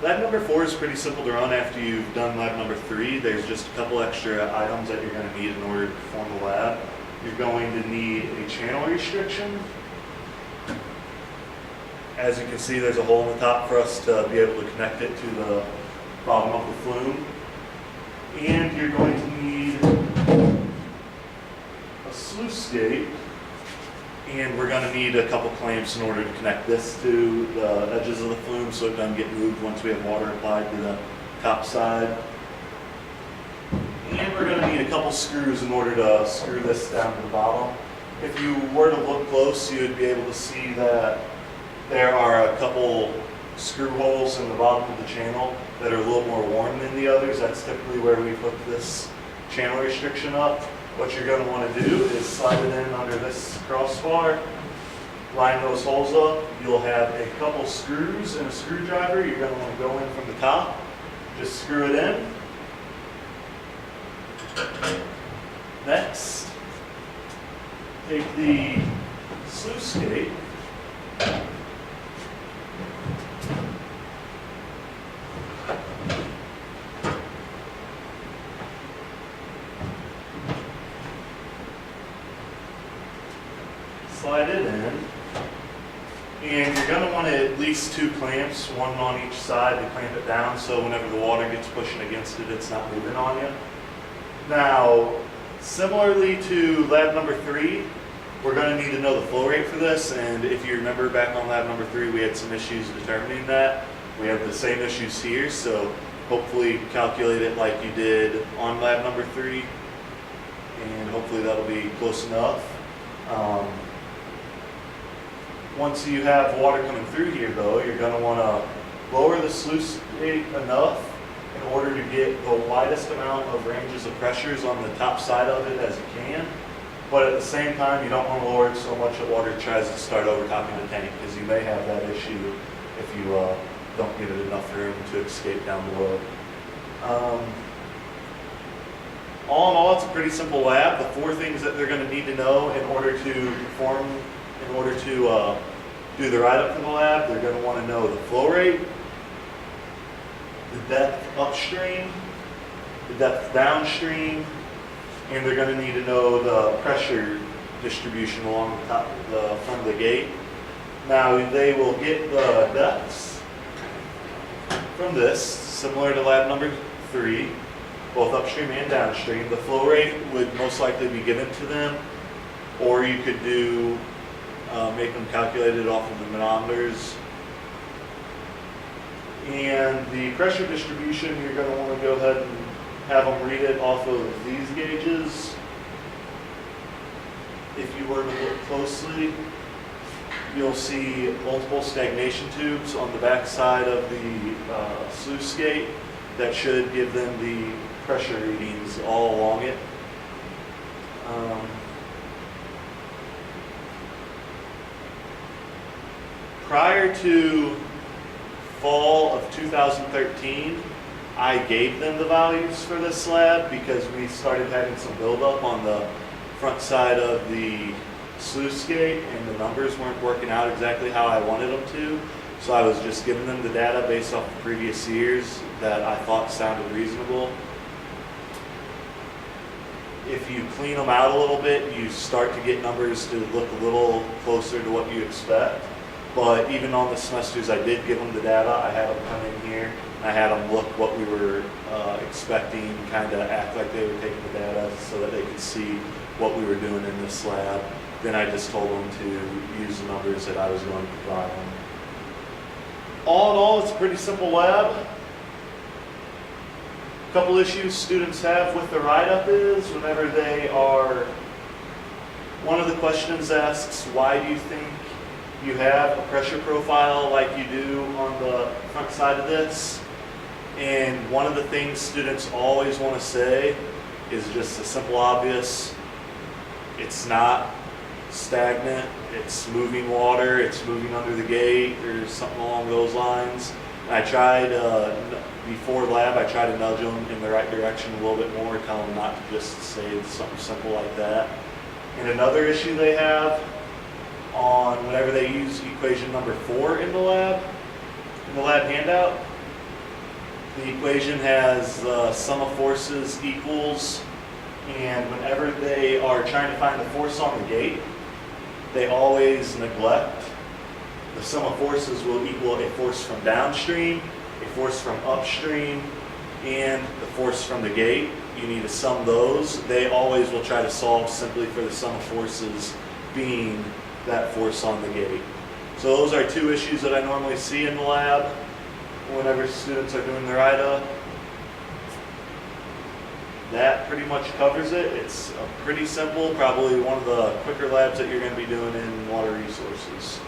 Lab number 4 is pretty simple to run after you've done lab number 3. There's just a couple extra items that you're going to need in order to perform the lab. You're going to need a channel restriction. As you can see, there's a hole in the top for us to be able to connect it to the bottom of the flume. And you're going to need a sluice gate. And we're going to need a couple clamps in order to connect this to the edges of the flume so it doesn't get moved once we have water applied to the top side. And we're going to need a couple screws in order to screw this down to the bottom. If you were to look close, you would be able to see that there are a couple screw holes in the bottom of the channel that are a little more worn than the others. That's typically where we put this channel restriction up. What you're going to want to do is slide it in under this crossbar, line those holes up. You'll have a couple screws and a screwdriver. You're going to want to go in from the top, just screw it in. Next, take the sluice gate, slide it in, and you're going to want at least 2 clamps, one on each side to clamp it down so whenever the water gets pushing against it, it's not moving on you. Now, similarly to lab number 3, we're going to need to know the flow rate for this, and if you remember back on lab number 3, we had some issues determining that. We have the same issues here, so hopefully calculate it like you did on lab number 3, and hopefully that'll be close enough. Once you have water coming through here though, you're going to want to lower the sluice gate enough in order to get the widest amount of ranges of pressures on the top side of it as you can. But at the same time, you don't want to lower it so much that water tries to start overtopping the tank, because you may have that issue if you don't give it enough room to escape down below. All in all, it's a pretty simple lab. The 4 things that they're going to need to know in order to do the write-up for the lab, they're going to want to know the flow rate, the depth upstream, the depth downstream, and they're going to need to know the pressure distribution along the top of the front of the gate. Now, they will get the depths from this, similar to lab number 3, both upstream and downstream. The flow rate would most likely be given to them, or you could do make them calculated off of the manometers. And the pressure distribution, you're going to want to go ahead and have them read it off of these gauges. If you were to look closely, you'll see multiple stagnation tubes on the back side of the sluice gate that should give them the pressure readings all along it. Prior to fall of 2013, I gave them the values for this lab because we started having some buildup on the front side of the sluice gate and the numbers weren't working out exactly how I wanted them to. So I was just giving them the data based off the previous years that I thought sounded reasonable. If you clean them out a little bit, you start to get numbers to look a little closer to what you expect. But even on the semesters I did give them the data, I had them come in here, and I had them look what we were expecting, kind of act like they were taking the data so that they could see what we were doing in this lab. Then I just told them to use the numbers that I was going to provide them. All in all, it's a pretty simple lab. A couple issues students have with the write-up is whenever they are, one of the questions asks, why do you think you have a pressure profile like you do on the front side of this? And one of the things students always want to say is just a simple obvious. It's not stagnant, it's moving water, it's moving under the gate, or something along those lines. And I tried, before lab, I tried to nudge them in the right direction a little bit more, tell them not to just say something simple like that. And another issue they have on whenever they use equation number 4 in the lab handout, The equation has sum of forces equals, and whenever they are trying to find the force on the gate, they always neglect the sum of forces will equal a force from downstream, a force from upstream, and the force from the gate. You need to sum those. They always will try to solve simply for the sum of forces being that force on the gate. So those are two issues that I normally see in the lab whenever students are doing their IDA. That pretty much covers it. It's pretty simple, probably one of the quicker labs that you're going to be doing in water resources.